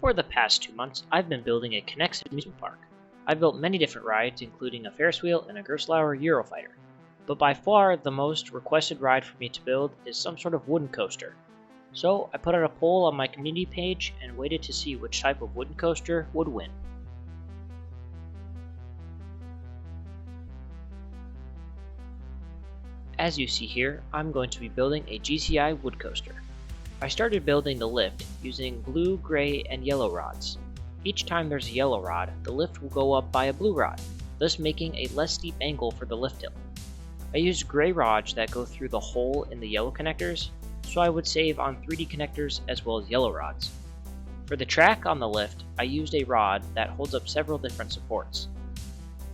For the past 2 months, I've been building a NEX amusement park. I've built many different rides, including a Ferris wheel and a Gerstlauer Eurofighter. But by far the most requested ride for me to build is some sort of wooden coaster. So I put out a poll on my community page and waited to see which type of wooden coaster would win. As you see here, I'm going to be building a GCI wood coaster. I started building the lift using blue, gray, and yellow rods. Each time there's a yellow rod, the lift will go up by a blue rod, thus making a less steep angle for the lift hill. I used gray rods that go through the hole in the yellow connectors, so I would save on 3D connectors as well as yellow rods. For the track on the lift, I used a rod that holds up several different supports.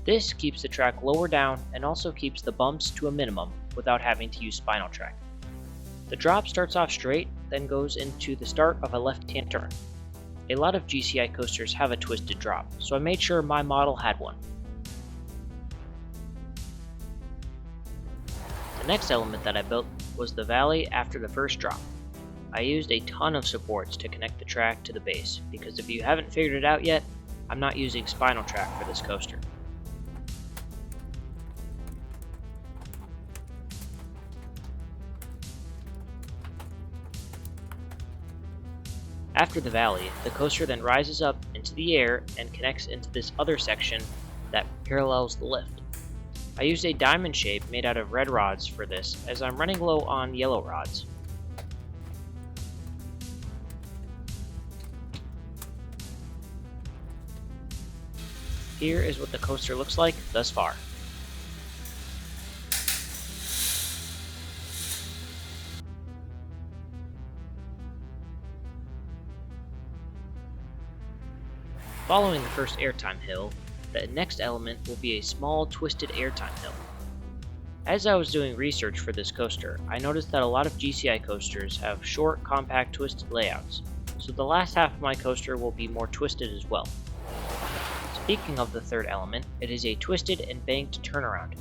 This keeps the track lower down and also keeps the bumps to a minimum without having to use spinal track. The drop starts off straight, then goes into the start of a left-hand turn. A lot of GCI coasters have a twisted drop, so I made sure my model had one. The next element that I built was the valley after the first drop. I used a ton of supports to connect the track to the base, because if you haven't figured it out yet, I'm not using spinal track for this coaster. After the valley, the coaster then rises up into the air and connects into this other section that parallels the lift. I used a diamond shape made out of red rods for this, as I'm running low on yellow rods. Here is what the coaster looks like thus far. Following the first airtime hill, the next element will be a small twisted airtime hill. As I was doing research for this coaster, I noticed that a lot of GCI coasters have short, compact, twisted layouts, so the last half of my coaster will be more twisted as well. Speaking of the third element, it is a twisted and banked turnaround.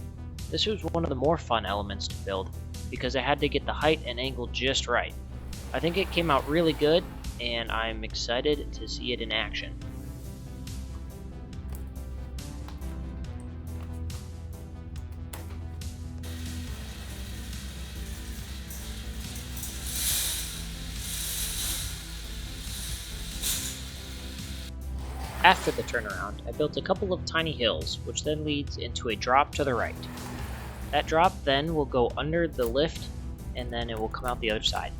This was one of the more fun elements to build, because I had to get the height and angle just right. I think it came out really good, and I'm excited to see it in action. After the turnaround, I built a couple of tiny hills, which then leads into a drop to the right. That drop then will go under the lift, and then it will come out the other side.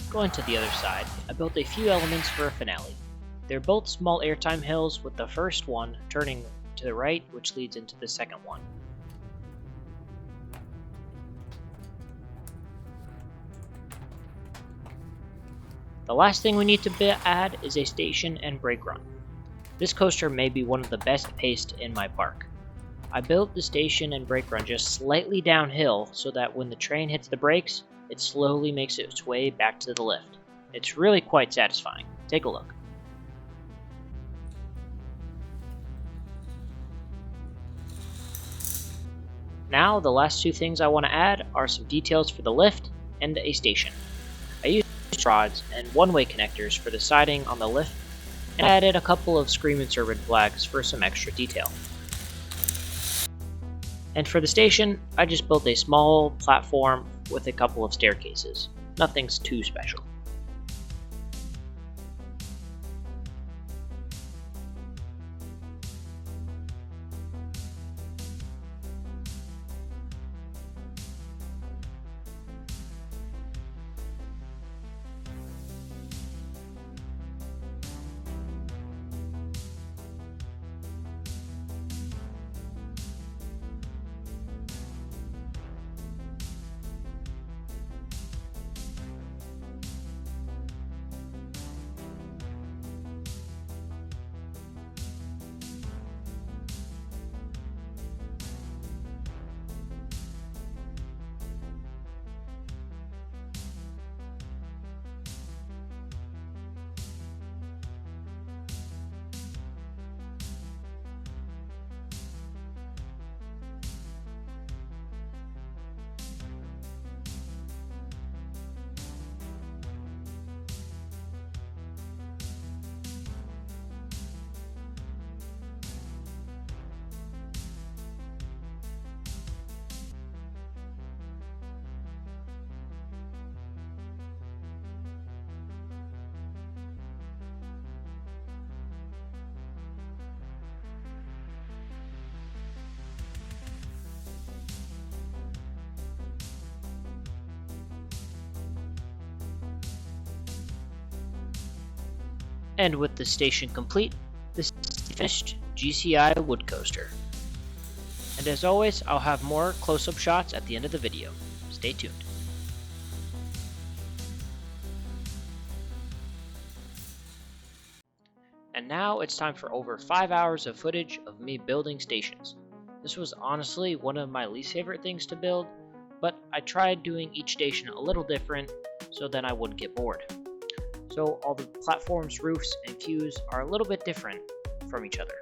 Going to the other side, I built a few elements for a finale. They're both small airtime hills, with the first one turning to the right, which leads into the second one. The last thing we need to add is a station and brake run. This coaster may be one of the best paced in my park. I built the station and brake run just slightly downhill so that when the train hits the brakes, it slowly makes its way back to the lift. It's really quite satisfying. Take a look. Now the last two things I want to add are some details for the lift and a station. I used rods and one-way connectors for the siding on the lift, and added a couple of Screamin' Serpent flags for some extra detail. And for the station, I just built a small platform with a couple of staircases. Nothing's too special. And with the station complete, this is the finished GCI wood coaster. And as always, I'll have more close-up shots at the end of the video. Stay tuned. And now it's time for over 5 hours of footage of me building stations. This was honestly one of my least favorite things to build, but I tried doing each station a little different so then I wouldn't get bored. So all the platforms, roofs, and queues are a little bit different from each other.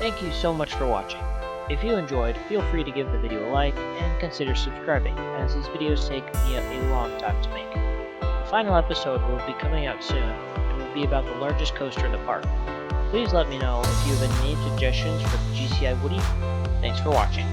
Thank you so much for watching. If you enjoyed, feel free to give the video a like and consider subscribing, as these videos take me a long time to make. The final episode will be coming out soon and will be about the largest coaster in the park. Please let me know if you have any suggestions for the GCI Woody. Thanks for watching.